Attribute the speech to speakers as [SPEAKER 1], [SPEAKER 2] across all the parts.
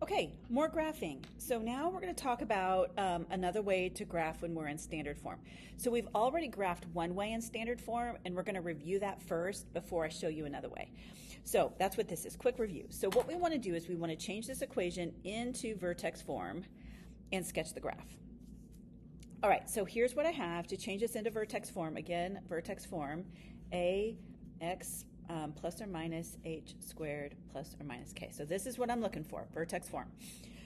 [SPEAKER 1] Okay, more graphing. So now we're going to talk about another way to graph when we're in standard form. So we've already graphed one way in standard form, and we're going to review that first before I show you another way. So that's what this is, quick review. So what we want to do is we want to change this equation into vertex form and sketch the graph. All right, so here's what I have to change this into vertex form. Again, vertex form, ax plus or minus h squared plus or minus k. So this is what I'm looking for, vertex form.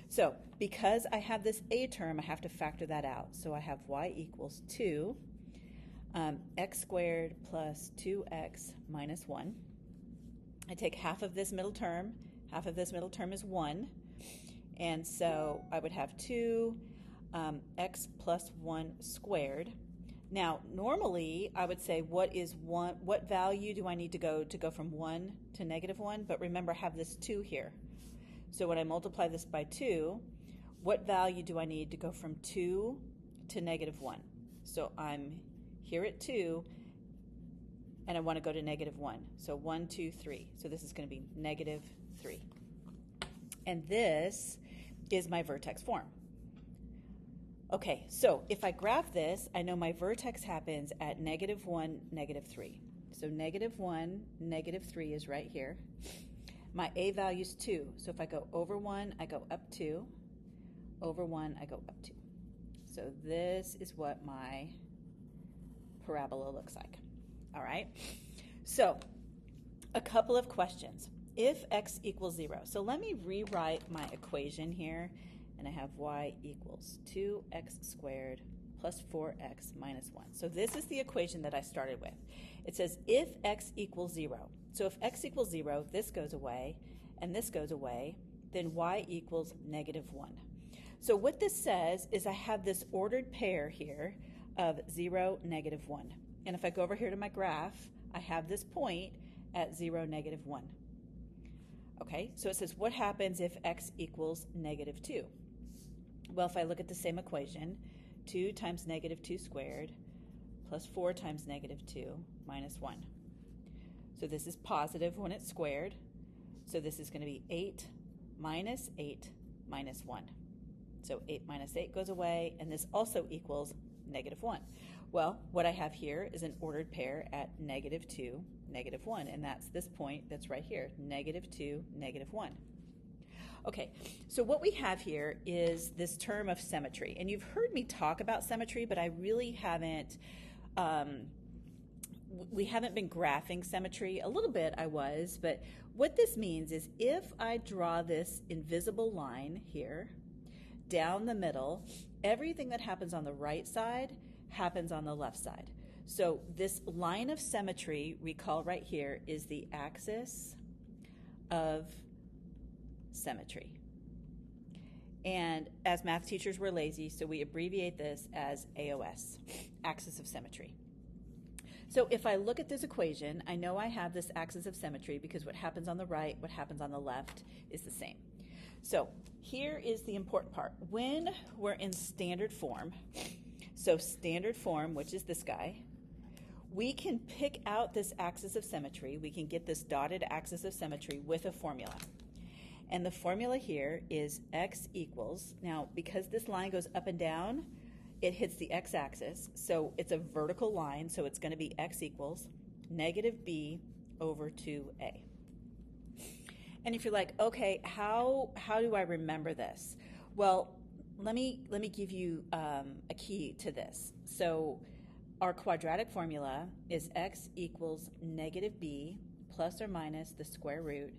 [SPEAKER 1] So because I have this a term, I have to factor that out. So I have y equals 2 x squared plus 2x minus 1. I take half of this middle term. Half of this middle term is 1. And so I would have 2 x plus 1 squared. Now, normally I would say what value do I need to go from 1 to negative 1? But remember, I have this 2 here. So when I multiply this by 2, what value do I need to go from 2 to negative 1? So I'm here at 2, and I want to go to negative 1. So 1, 2, 3. So this is going to be negative 3. And this is my vertex form. Okay, so if I graph this, I know my vertex happens at negative 1, negative 3. So negative 1, negative 3 is right here. My a value is 2. So if I go over 1, I go up 2. Over 1, I go up 2. So this is what my parabola looks like. All right, so a couple of questions. If x equals 0, so let me rewrite my equation here. And I have y equals 2x squared plus 4x minus 1. So this is the equation that I started with. It says if x equals 0. So if x equals 0, this goes away, and this goes away, then y equals negative 1. So what this says is I have this ordered pair here of 0, negative 1. And if I go over here to my graph, I have this point at 0, negative 1. Okay, so it says what happens if x equals negative 2? Well, if I look at the same equation, 2 times negative 2 squared plus 4 times negative 2 minus 1. So this is positive when it's squared. So this is going to be 8 minus 8 minus 1. So 8 minus 8 goes away, and this also equals negative 1. Well, what I have here is an ordered pair at negative 2, negative 1, and that's this point that's right here, negative 2, negative 1. Okay, so what we have here is this term of symmetry, and you've heard me talk about symmetry, but I really haven't, we haven't been graphing symmetry. A little bit I was, but what this means is if I draw this invisible line here down the middle, everything that happens on the right side happens on the left side. So this line of symmetry, recall right here, is the axis of symmetry. And as math teachers, we're lazy, so we abbreviate this as AOS, axis of symmetry. So if I look at this equation, I know I have this axis of symmetry because what happens on the right, what happens on the left is the same. So here is the important part. When we're in standard form, so standard form, which is this guy, we can pick out this axis of symmetry. We can get this dotted axis of symmetry with a formula. And the formula here is x equals, now because this line goes up and down, it hits the x-axis, so it's a vertical line, so it's going to be x equals negative b over 2a. And if you're like, okay, how do I remember this? Well, let me give you a key to this. So our quadratic formula is x equals negative b plus or minus the square root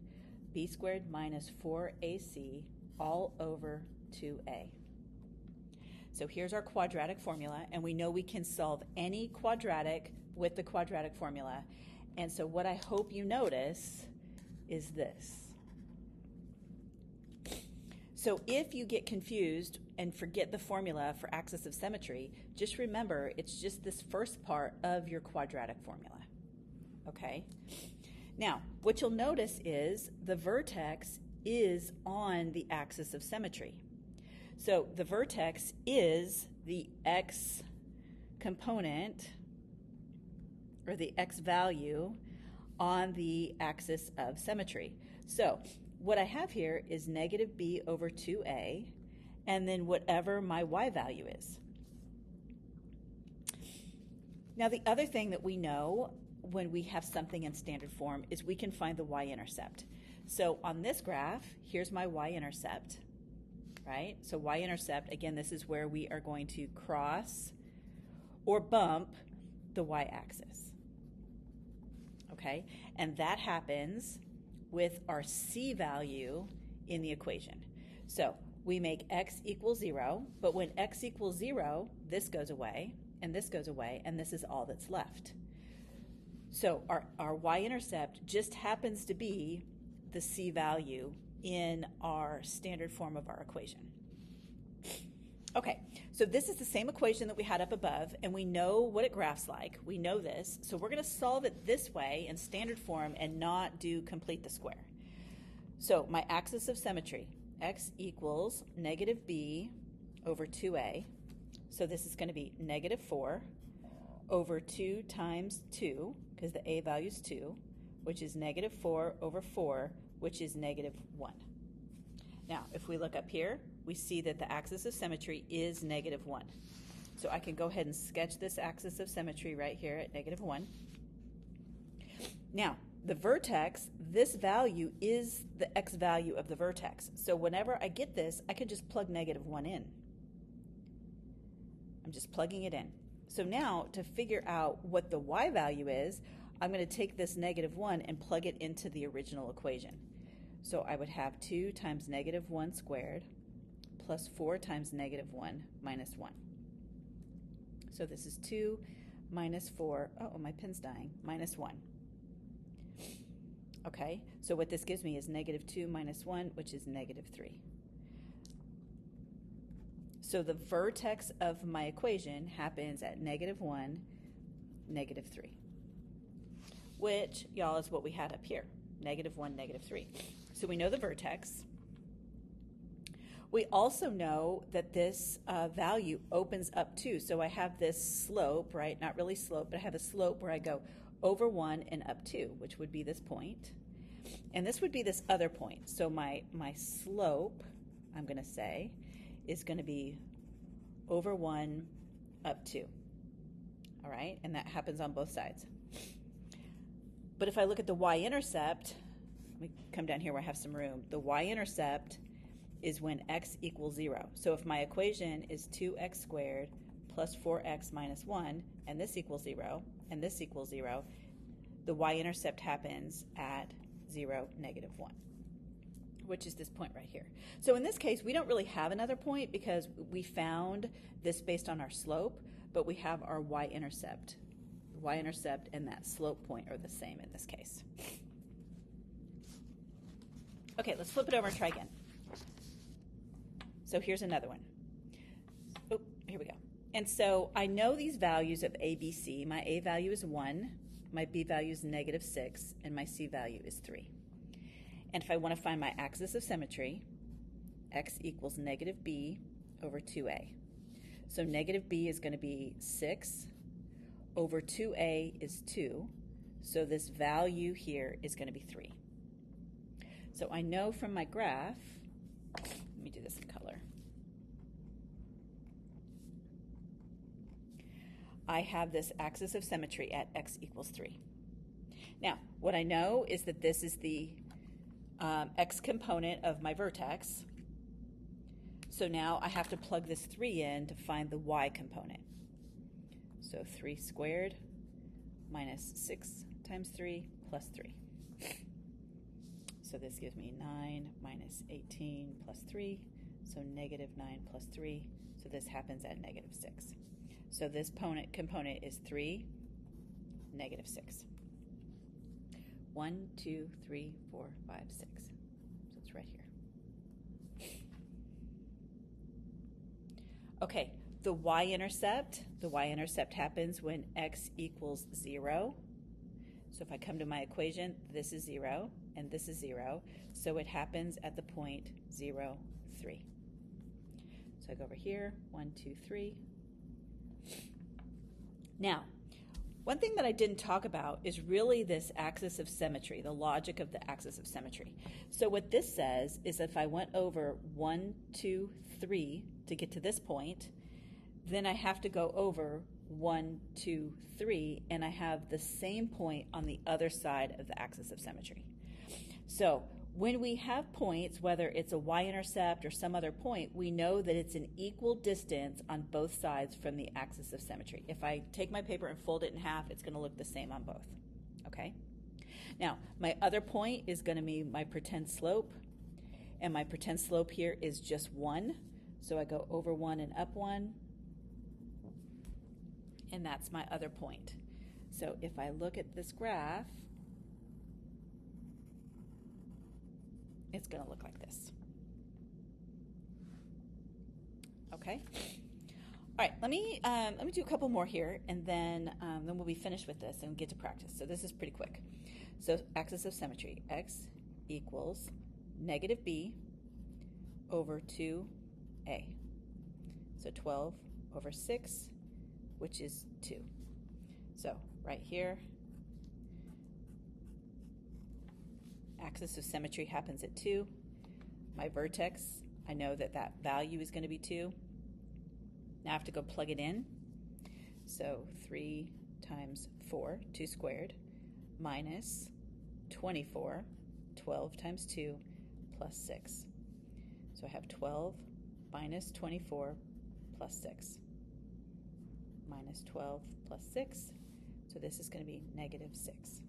[SPEAKER 1] b squared minus 4ac all over 2a. So here's our quadratic formula, and we know we can solve any quadratic with the quadratic formula. And so what I hope you notice is this. So if you get confused and forget the formula for axis of symmetry, just remember it's just this first part of your quadratic formula, okay? Now, what you'll notice is the vertex is on the axis of symmetry. So the vertex is the x component, or the x value, on the axis of symmetry. So what I have here is negative b over 2a, and then whatever my y value is. Now the other thing that we know when we have something in standard form is we can find the y-intercept. So on this graph, here's my y-intercept, right? So y-intercept, again, this is where we are going to cross or bump the y-axis, okay? And that happens with our c value in the equation. So we make x equals 0, but when x equals 0, this goes away, and this goes away, and this is all that's left. So our y-intercept just happens to be the c value in our standard form of our equation. Okay, so this is the same equation that we had up above, and we know what it graphs like. We know this, so we're going to solve it this way in standard form and not do complete the square. So my axis of symmetry, x equals negative b over 2a. So this is going to be negative 4 over 2 times 2, because the a value is 2, which is negative 4 over 4, which is negative 1. Now, if we look up here, we see that the axis of symmetry is negative 1. So I can go ahead and sketch this axis of symmetry right here at negative 1. Now, the vertex, this value is the x value of the vertex. So whenever I get this, I can just plug negative 1 in. I'm just plugging it in. So now, to figure out what the y value is, I'm going to take this negative 1 and plug it into the original equation. So I would have 2 times negative 1 squared plus 4 times negative 1 minus 1. So this is 2 minus 4, oh, my pen's dying, minus 1. Okay, so what this gives me is negative 2 minus 1, which is negative 3. So the vertex of my equation happens at negative 1, negative 3, which, y'all, is what we had up here, negative 1, negative 3. So we know the vertex. We also know that this value opens up too. So I have this slope, right? Not really slope, but I have a slope where I go over 1 and up 2, which would be this point. And this would be this other point. So my slope, I'm going to say, is going to be over 1 up 2. All right? And that happens on both sides. But if I look at the y-intercept, let me come down here where I have some room. The y-intercept is when x equals 0. So if my equation is 2x squared plus 4x minus 1, and this equals 0, and this equals 0, the y-intercept happens at 0, negative 1, which is this point right here. So in this case, we don't really have another point because we found this based on our slope, but we have our y-intercept. Y-intercept and that slope point are the same in this case. Okay, let's flip it over and try again. So here's another one. Oh, here we go. And so I know these values of A, B, C. My A value is 1, my B value is negative 6, and my C value is 3. And if I want to find my axis of symmetry, x equals negative b over 2a. So negative b is going to be 6 over 2a is 2. So this value here is going to be 3. So I know from my graph, let me do this in color. I have this axis of symmetry at x equals 3. Now, what I know is that this is the x component of my vertex. So now I have to plug this 3 in to find the y component. So 3 squared minus 6 times 3 plus 3. So this gives me 9 minus 18 plus 3, so negative 9 plus 3. So this happens at negative 6. So this component is 3, negative 6. 1, 2, 3, 4, 5, 6. So it's right here. Okay, the y-intercept happens when x equals 0. So if I come to my equation, this is 0 and this is 0. So it happens at the point 0, 3. So I go over here, 1, 2, 3. Now, One thing that I didn't talk about is really this axis of symmetry, the logic of the axis of symmetry. So what this says is if I went over 1, 2, 3 to get to this point, then I have to go over 1, 2, 3, and I have the same point on the other side of the axis of symmetry. So when we have points, whether it's a y-intercept or some other point, we know that it's an equal distance on both sides from the axis of symmetry. If I take my paper and fold it in half, it's going to look the same on both. Okay? Now, my other point is going to be my pretend slope, and my pretend slope here is just 1. So I go over 1 and up 1, and that's my other point. So if I look at this graph, it's going to look like this. Okay. All right. Let me do a couple more here, and then we'll be finished with this and get to practice. So this is pretty quick. So axis of symmetry: x equals negative b over 2a. So 12 over 6, which is 2. So right here, axis of symmetry happens at 2. My vertex, I know that that value is going to be 2. Now I have to go plug it in. So 3 times 4, 2 squared, minus 24, 12 times 2, plus 6. So I have 12 minus 24 plus 6. Minus 12 plus 6. So this is going to be negative 6.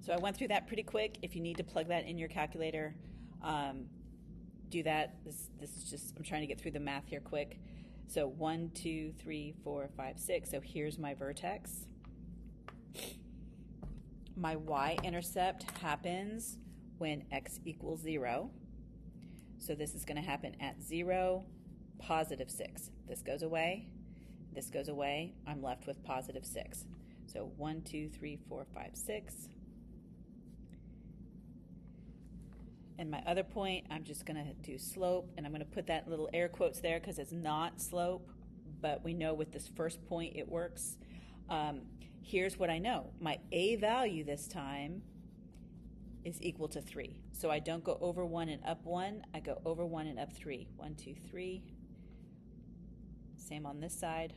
[SPEAKER 1] So I went through that pretty quick. If you need to plug that in your calculator, do that. This is just, I'm trying to get through the math here quick. So 1, 2, 3, 4, 5, 6. So here's my vertex. My y-intercept happens when x equals 0. So this is going to happen at 0, positive 6. This goes away. This goes away. I'm left with positive 6. So 1, 2, 3, 4, 5, 6. And my other point, I'm just going to do slope, and I'm going to put that little air quotes there because it's not slope, but we know with this first point it works. Here's what I know. My a value this time is equal to 3. So I don't go over 1 and up 1. I go over 1 and up 3. 1, 2, 3. Same on this side.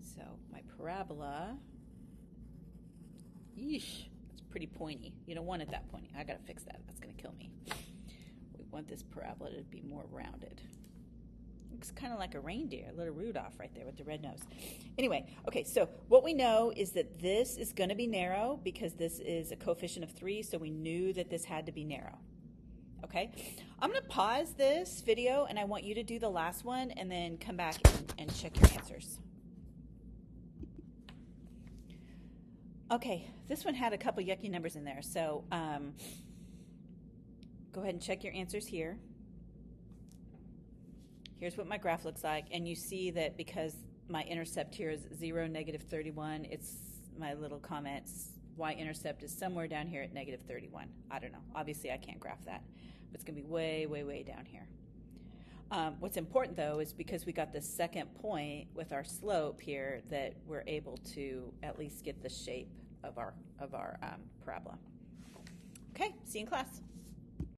[SPEAKER 1] So my parabola, yeesh. Pretty pointy. You don't want it that pointy. I gotta fix that. That's gonna kill me. We want this parabola to be more rounded. Looks kind of like a reindeer, a little Rudolph right there with the red nose. Anyway, okay, so what we know is that this is gonna be narrow because this is a coefficient of 3, so we knew that this had to be narrow. Okay, I'm gonna pause this video and I want you to do the last one and then come back and check your answers. Okay, this one had a couple yucky numbers in there, so go ahead and check your answers here. Here's what my graph looks like, and you see that because my intercept here is 0, negative 31, it's my little comments, y-intercept is somewhere down here at negative 31. I don't know. Obviously, I can't graph that, but it's going to be way, way, way down here. What's important, though, is because we got the second point with our slope here that we're able to at least get the shape of our parabola. Okay, see you in class.